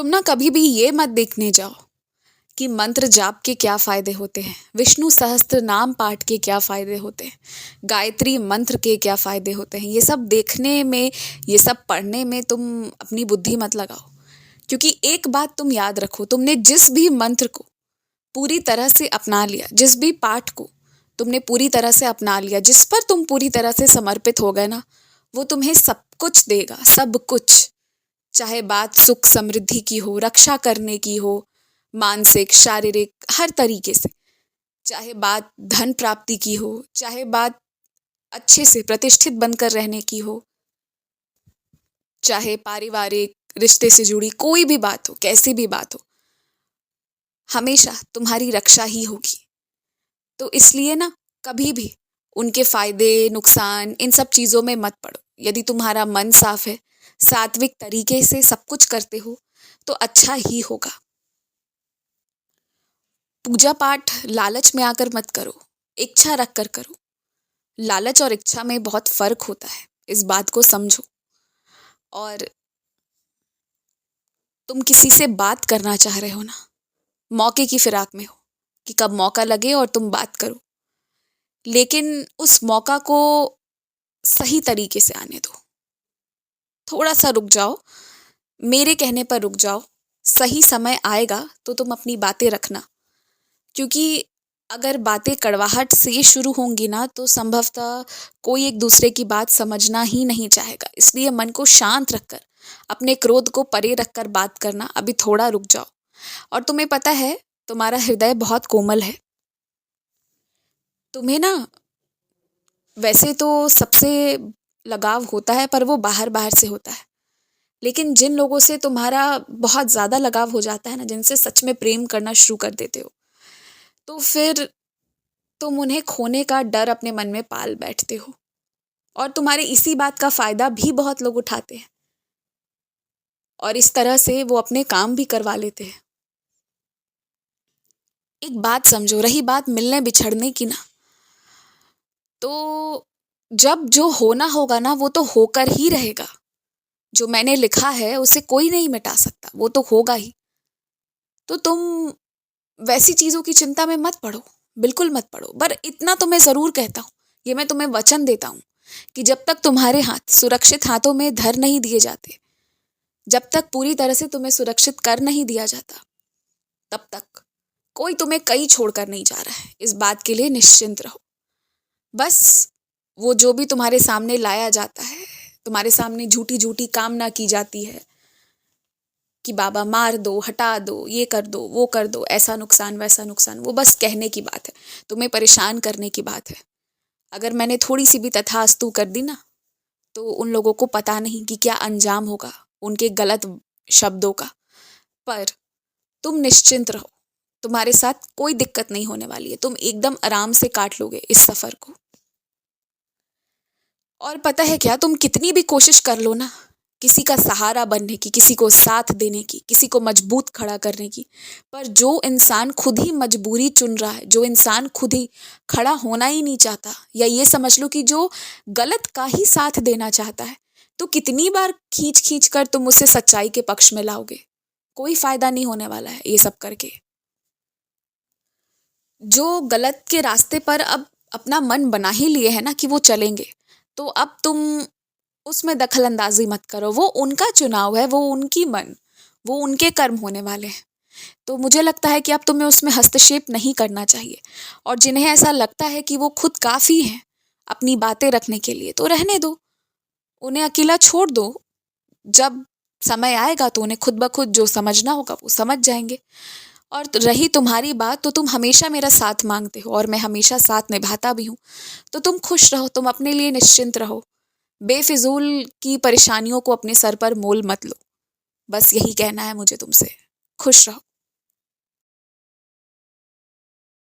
तुम ना कभी भी ये मत देखने जाओ कि मंत्र जाप के क्या फायदे होते हैं, विष्णु सहस्त्र नाम पाठ के क्या फायदे होते हैं, गायत्री मंत्र के क्या फायदे होते हैं। ये सब देखने में, ये सब पढ़ने में तुम अपनी बुद्धि मत लगाओ। क्योंकि एक बात तुम याद रखो, तुमने जिस भी मंत्र को पूरी तरह से अपना लिया, जिस भी पाठ को तुमने पूरी तरह से अपना लिया, जिस पर तुम पूरी तरह से समर्पित हो गए ना, वो तुम्हें सब कुछ देगा, सब कुछ। चाहे बात सुख समृद्धि की हो, रक्षा करने की हो, मानसिक शारीरिक हर तरीके से, चाहे बात धन प्राप्ति की हो, चाहे बात अच्छे से प्रतिष्ठित बनकर रहने की हो, चाहे पारिवारिक रिश्ते से जुड़ी कोई भी बात हो, कैसी भी बात हो, हमेशा तुम्हारी रक्षा ही होगी। तो इसलिए ना, कभी भी उनके फायदे नुकसान इन सब चीज़ों में मत पड़ो। यदि तुम्हारा मन साफ है, सात्विक तरीके से सब कुछ करते हो, तो अच्छा ही होगा। पूजा पाठ लालच में आकर मत करो, इच्छा रख कर करो। लालच और इच्छा में बहुत फर्क होता है, इस बात को समझो। और तुम किसी से बात करना चाह रहे हो ना, मौके की फिराक में हो कि कब मौका लगे और तुम बात करो, लेकिन उस मौका को सही तरीके से आने दो। थोड़ा सा रुक जाओ, मेरे कहने पर रुक जाओ। सही समय आएगा तो तुम अपनी बातें रखना। क्योंकि अगर बातें कड़वाहट से शुरू होंगी ना, तो संभवतः कोई एक दूसरे की बात समझना ही नहीं चाहेगा। इसलिए मन को शांत रखकर, अपने क्रोध को परे रखकर बात करना। अभी थोड़ा रुक जाओ। और तुम्हें पता है, तुम्हारा हृदय बहुत कोमल है। तुम्हें ना वैसे तो सबसे लगाव होता है, पर वो बाहर बाहर से होता है। लेकिन जिन लोगों से तुम्हारा बहुत ज़्यादा लगाव हो जाता है ना, जिनसे सच में प्रेम करना शुरू कर देते हो, तो फिर तुम उन्हें खोने का डर अपने मन में पाल बैठते हो। और तुम्हारे इसी बात का फायदा भी बहुत लोग उठाते हैं, और इस तरह से वो अपने काम भी करवा लेते हैं। एक बात समझो, रही बात मिलने बिछड़ने की ना, तो जब जो होना होगा ना, वो तो होकर ही रहेगा। जो मैंने लिखा है उसे कोई नहीं मिटा सकता, वो तो होगा ही। तो तुम वैसी चीज़ों की चिंता में मत पड़ो, बिल्कुल मत पड़ो। पर इतना तो मैं ज़रूर कहता हूँ, ये मैं तुम्हें वचन देता हूँ कि जब तक तुम्हारे हाथ सुरक्षित हाथों में धर नहीं दिए जाते, जब तक पूरी तरह से तुम्हें सुरक्षित कर नहीं दिया जाता, तब तक कोई तुम्हें कहीं छोड़कर नहीं जा रहा है। इस बात के लिए निश्चिंत रहो। बस वो जो भी तुम्हारे सामने लाया जाता है, तुम्हारे सामने झूठी झूठी कामना की जाती है कि बाबा मार दो, हटा दो, ये कर दो, वो कर दो, ऐसा नुकसान वैसा नुकसान, वो बस कहने की बात है, तुम्हें परेशान करने की बात है। अगर मैंने थोड़ी सी भी तथास्तु कर दी ना, तो उन लोगों को पता नहीं कि क्या अंजाम होगा उनके गलत शब्दों का। पर तुम निश्चिंत रहो, तुम्हारे साथ कोई दिक्कत नहीं होने वाली है। तुम एकदम आराम से काट लोगे इस सफर को। और पता है क्या, तुम कितनी भी कोशिश कर लो ना, किसी का सहारा बनने की, किसी को साथ देने की, किसी को मजबूत खड़ा करने की, पर जो इंसान खुद ही मजबूरी चुन रहा है, जो इंसान खुद ही खड़ा होना ही नहीं चाहता, या ये समझ लो कि जो गलत का ही साथ देना चाहता है, तो कितनी बार खींच खींच कर तुम उसे सच्चाई के पक्ष में लाओगे? कोई फायदा नहीं होने वाला है ये सब करके। जो गलत के रास्ते पर अब अपना मन बना ही लिए है ना कि वो चलेंगे, तो अब तुम उसमें दखल अंदाजी मत करो। वो उनका चुनाव है, वो उनकी मन, वो उनके कर्म होने वाले हैं। तो मुझे लगता है कि अब तुम्हें उसमें हस्तक्षेप नहीं करना चाहिए। और जिन्हें ऐसा लगता है कि वो खुद काफ़ी हैं अपनी बातें रखने के लिए, तो रहने दो, उन्हें अकेला छोड़ दो। जब समय आएगा तो उन्हें खुद ब खुद जो समझना होगा वो समझ जाएंगे। और रही तुम्हारी बात, तो तुम हमेशा मेरा साथ मांगते हो और मैं हमेशा साथ निभाता भी हूँ। तो तुम खुश रहो, तुम अपने लिए निश्चिंत रहो। बेफिजूल की परेशानियों को अपने सर पर मोल मत लो। बस यही कहना है मुझे तुमसे। खुश रहो।